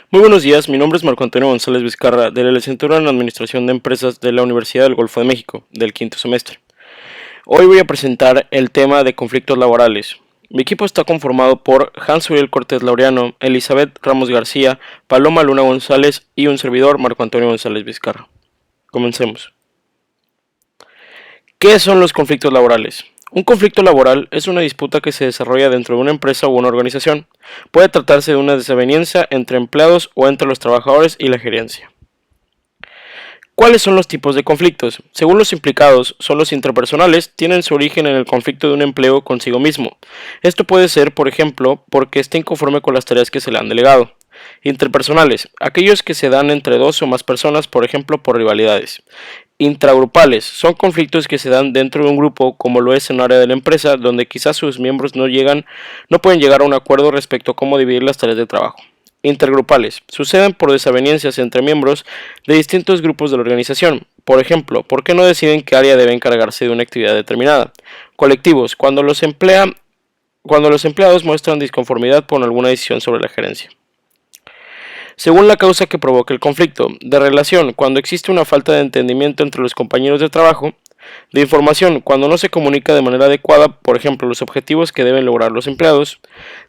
Muy buenos días, mi nombre es Marco Antonio González Vizcarra, de la licenciatura en Administración de Empresas de la Universidad del Golfo de México, del quinto semestre. Hoy voy a presentar el tema de conflictos laborales. Mi equipo está conformado por Hans Uriel Cortés Laureano, Elizabeth Ramos García, Paloma Luna González y un servidor, Marco Antonio González Vizcarra. Comencemos. ¿Qué son los conflictos laborales? Un conflicto laboral es una disputa que se desarrolla dentro de una empresa o una organización. Puede tratarse de una desaveniencia entre empleados o entre los trabajadores y la gerencia. ¿Cuáles son los tipos de conflictos? Según los implicados, son los interpersonales, tienen su origen en el conflicto de un empleo consigo mismo. Esto puede ser, por ejemplo, porque esté inconforme con las tareas que se le han delegado. Interpersonales, aquellos que se dan entre dos o más personas, por ejemplo, por rivalidades. Intragrupales, son conflictos que se dan dentro de un grupo, como lo es en un área de la empresa, donde quizás sus miembros no pueden llegar a un acuerdo respecto a cómo dividir las tareas de trabajo. Intergrupales, suceden por desavenencias entre miembros de distintos grupos de la organización. Por ejemplo, ¿por qué no deciden qué área debe encargarse de una actividad determinada? Colectivos, cuando los empleados muestran disconformidad por alguna decisión sobre la gerencia. Según la causa que provoca el conflicto, de relación, cuando existe una falta de entendimiento entre los compañeros de trabajo, de información, cuando no se comunica de manera adecuada, por ejemplo, los objetivos que deben lograr los empleados,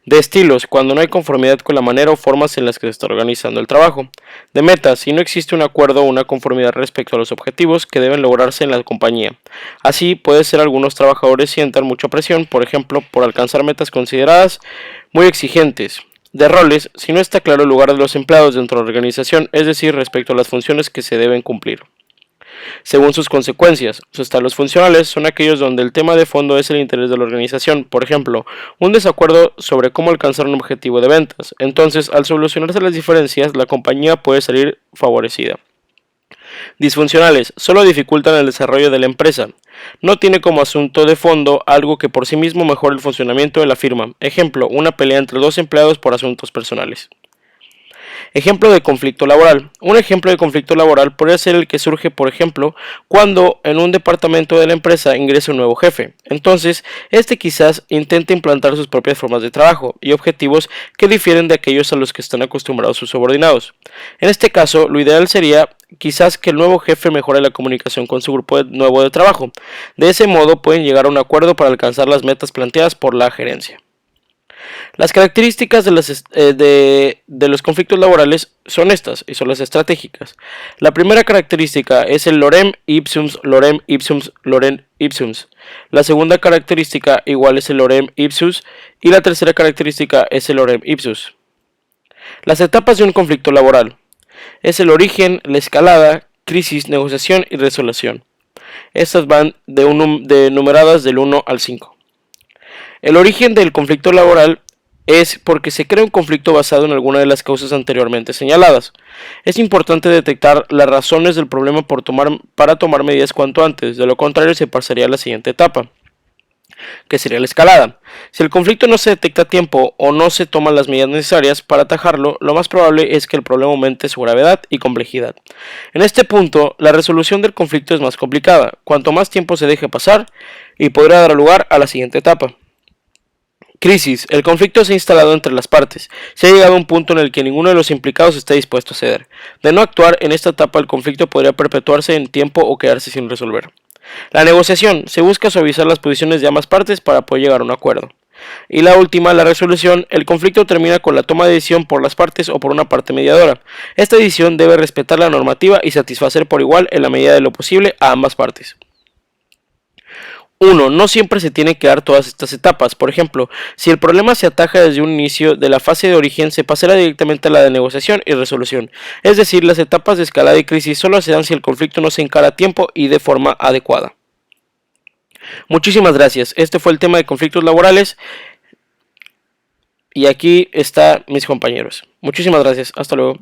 de estilos, cuando no hay conformidad con la manera o formas en las que se está organizando el trabajo, de metas, si no existe un acuerdo o una conformidad respecto a los objetivos que deben lograrse en la compañía. Así, puede ser algunos trabajadores sientan mucha presión, por ejemplo, por alcanzar metas consideradas muy exigentes. De roles, si no está claro el lugar de los empleados dentro de la organización, es decir, respecto a las funciones que se deben cumplir. Según sus consecuencias, sus estados funcionales son aquellos donde el tema de fondo es el interés de la organización, por ejemplo, un desacuerdo sobre cómo alcanzar un objetivo de ventas. Entonces, al solucionarse las diferencias, la compañía puede salir favorecida. Disfuncionales, solo dificultan el desarrollo de la empresa. No tiene como asunto de fondo algo que por sí mismo mejore el funcionamiento de la firma. Ejemplo, una pelea entre dos empleados por asuntos personales. Ejemplo de conflicto laboral. Un ejemplo de conflicto laboral podría ser el que surge, por ejemplo, cuando en un departamento de la empresa ingresa un nuevo jefe. Entonces, este quizás intente implantar sus propias formas de trabajo y objetivos que difieren de aquellos a los que están acostumbrados sus subordinados. En este caso, lo ideal sería quizás que el nuevo jefe mejore la comunicación con su grupo nuevo de trabajo. De ese modo pueden llegar a un acuerdo para alcanzar las metas planteadas por la gerencia. Las características de los conflictos laborales son estas, y son las estratégicas. La primera característica es el lorem ipsum, lorem ipsum, lorem ipsum. La segunda característica igual es el lorem ipsus, y la tercera característica es el lorem ipsus. Las etapas de un conflicto laboral es el origen, la escalada, crisis, negociación y resolución. Estas van de numeradas del 1 al 5. El origen del conflicto laboral es porque se crea un conflicto basado en alguna de las causas anteriormente señaladas. Es importante detectar las razones del problema para tomar medidas cuanto antes, de lo contrario se pasaría a la siguiente etapa, que sería la escalada. Si el conflicto no se detecta a tiempo o no se toman las medidas necesarias para atajarlo, lo más probable es que el problema aumente su gravedad y complejidad. En este punto, la resolución del conflicto es más complicada, cuanto más tiempo se deje pasar, y podrá dar lugar a la siguiente etapa. Crisis. El conflicto se ha instalado entre las partes. Se ha llegado a un punto en el que ninguno de los implicados está dispuesto a ceder. De no actuar en esta etapa, el conflicto podría perpetuarse en tiempo o quedarse sin resolver. La negociación. Se busca suavizar las posiciones de ambas partes para poder llegar a un acuerdo. Y la última, la resolución. El conflicto termina con la toma de decisión por las partes o por una parte mediadora. Esta decisión debe respetar la normativa y satisfacer por igual, en la medida de lo posible, a ambas partes. 1. No siempre se tienen que dar todas estas etapas. Por ejemplo, si el problema se ataja desde un inicio de la fase de origen, se pasará directamente a la de negociación y resolución. Es decir, las etapas de escalada y crisis solo se dan si el conflicto no se encara a tiempo y de forma adecuada. Muchísimas gracias. Este fue el tema de conflictos laborales. Y aquí están mis compañeros. Muchísimas gracias. Hasta luego.